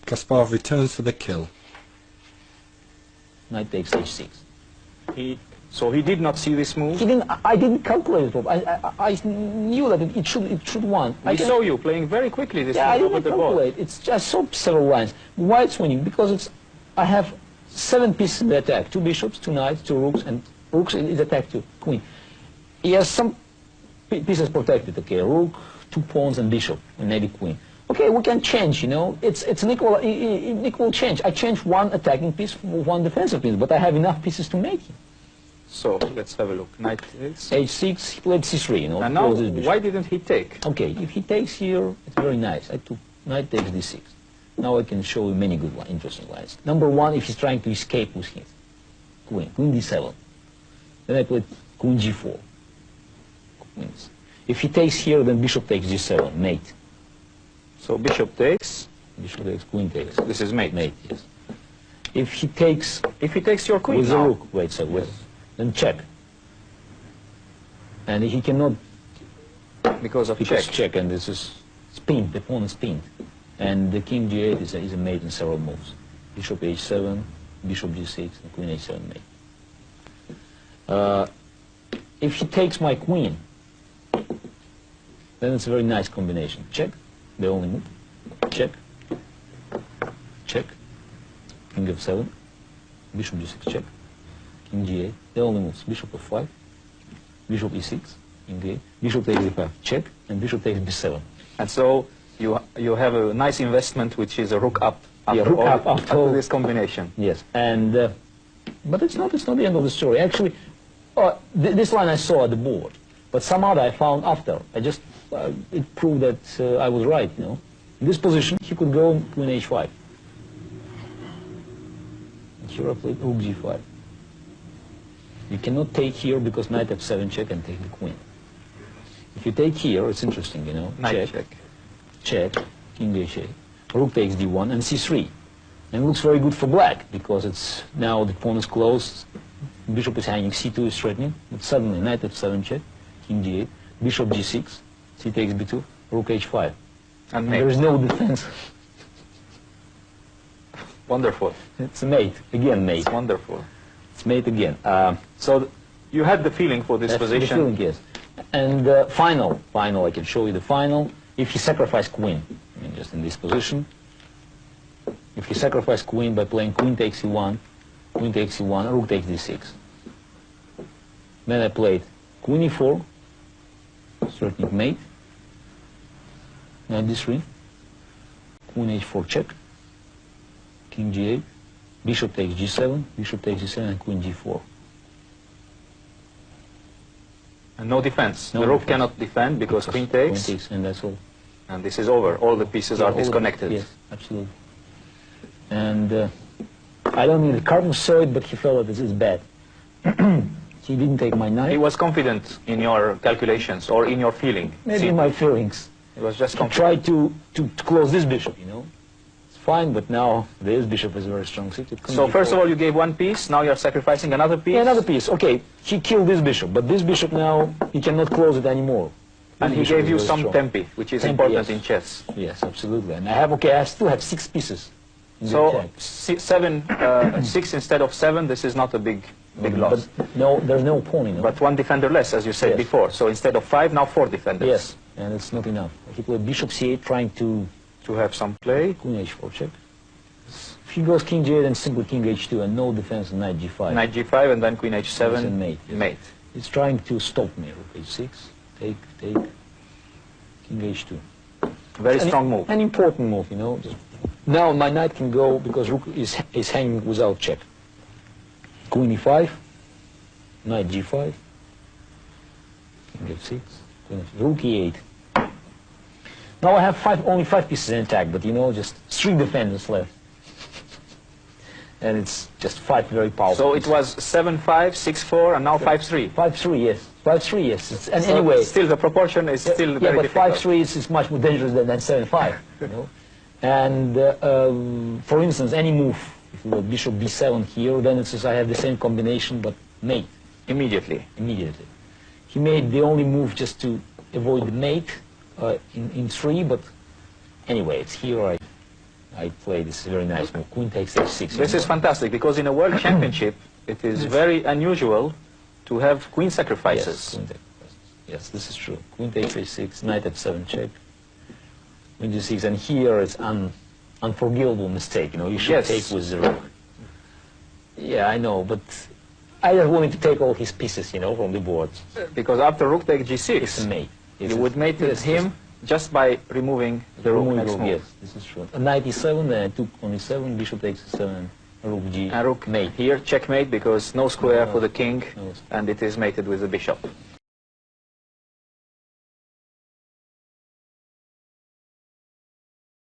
Kasparov returns for the kill. Knight takes h6. So he did not see this move? He didn't, I didn't calculate it. I knew that it should win. I saw you playing very quickly this yeah, move over the board. It's just so several lines. White's winning because I have 7 pieces in the attack. 2 bishops, 2 knights, 2 rooks, and rooks is attacked to queen. He has some pieces protected, okay, rook, 2 pawns and bishop, and maybe queen. Okay, we can change, you know, it's an equal change. I change 1 attacking piece for 1 defensive piece, but I have enough pieces to make it. So, let's have a look. Knight takes. h6, he played c3, you know. And now, why didn't he take? Okay, if he takes here, it's very nice. I took knight takes d6. Now I can show you many good lines, interesting lines. Number 1, if he's trying to escape with his queen d7. Then I played queen g4. Queens. If he takes here, then bishop takes g7, mate. So bishop takes. Bishop takes, queen takes. This is mate. Mate, yes. If he takes your queen with now. the rook, wait, so wait, then check. And he cannot because check. check. And this is pinned. The pawn is pinned, and the king g8 is a mate in several moves. Bishop h7, bishop g6, and queen h7 mate. If he takes my queen, then it's a very nice combination. Check, the only move. Check, check, king f7, bishop g6, check, king g8, the only moves. Bishop f5, bishop e6, king g8, bishop takes e5, check, and bishop takes b7. And so you have a nice investment, which is a rook up. Yeah, rook up after this combination. Yes, and but it's not the end of the story. Actually, this line I saw at the board, but some other I found after. I just it proved that I was right. You know, in this position he could go queen h5. And here I played rook g5. You cannot take here because knight f7 check and take the queen. If you take here, it's interesting. You know, knight check, king h8, rook takes d1 and c3. And it looks very good for black because it's now the pawn is closed. Bishop is hanging, c2 is threatening, but suddenly knight f7 check, king g8, bishop g6, c takes b2, rook h5. And there is no defense. Wonderful. It's a mate, again mate. It's wonderful. It's mate again. So you had the feeling for this position? The feeling, yes. And final, I can show you the final. If he sacrificed queen, I mean just in this position, if he sacrificed queen by playing queen takes e1, queen takes e1, rook takes d6. Then I played queen e4, threatening mate, knight d3, queen h4 check, king g8, bishop takes g7, bishop takes g7, and queen g4. And no defense. No the rook defense. Cannot defend because queen takes. Queen takes, and that's all. And this is over. All the pieces are disconnected. Yes, absolutely. And I don't mean the Karpov saw it, but he felt that this is bad. He didn't take my knight. He was confident in your calculations or in your feeling. Maybe in my feelings. He was just confident. He tried to close this bishop, you know. It's fine, but now this bishop is very strong. So first of all, you gave 1 piece. Now you're sacrificing another piece. Yeah, another piece. Okay, he killed this bishop, but this bishop now he cannot close it anymore. And he gave you some tempi, which is important in chess. Yes, absolutely. And I still have 6 pieces. So 6 instead of 7. This is not a big loss. But no, there's no pawn, you know. But 1 defender less, as you said before. So instead of 5, now 4 defenders. Yes, and it's not enough. He played bishop c8, trying to have some play. Queen h4 check. If he goes king g8, then simply king h2, and no defense on knight g5. Knight g5, and then queen h7. And mate. Yes. Mate. He's trying to stop me. Rook h6, take, king h2. Very strong move. An important move, you know. Now my knight can go because rook is hanging without check. Queen e5, knight g5, king f6, rook e8. Now I have only 5 pieces in attack, but you know, just 3 defenders left. And it's just 5 very powerful. So it was 7-5, 6-4, and now 5-3. 5-3, yes. 5-3, yes. And so anyway, still the proportion is still very difficult. But 5-3 is much more dangerous than 7-5. You know. And for instance, any move, if you go bishop b7 here, then it says I have the same combination, but mate. Immediately. He made the only move just to avoid the mate in 3, but anyway, it's here I play this very nice move. Queen takes h6. This is fantastic because in a world championship it is very unusual to have queen sacrifices. Yes, queen sacrifices. Yes, this is true. Queen takes h6, knight f7 check. Queen g6, and here it's unforgivable mistake. You know, you should take with the rook. Yeah, I know, but I just wanted to take all his pieces, you know, from the board. Because after rook takes g6, It's a mate. you would mate with him just by removing the rook next move. Yes, this is true. Knight e7, then I took on e7, bishop takes e7, rook g. And rook mate. Here, checkmate, because no square for the king, No. and it is mated with the bishop.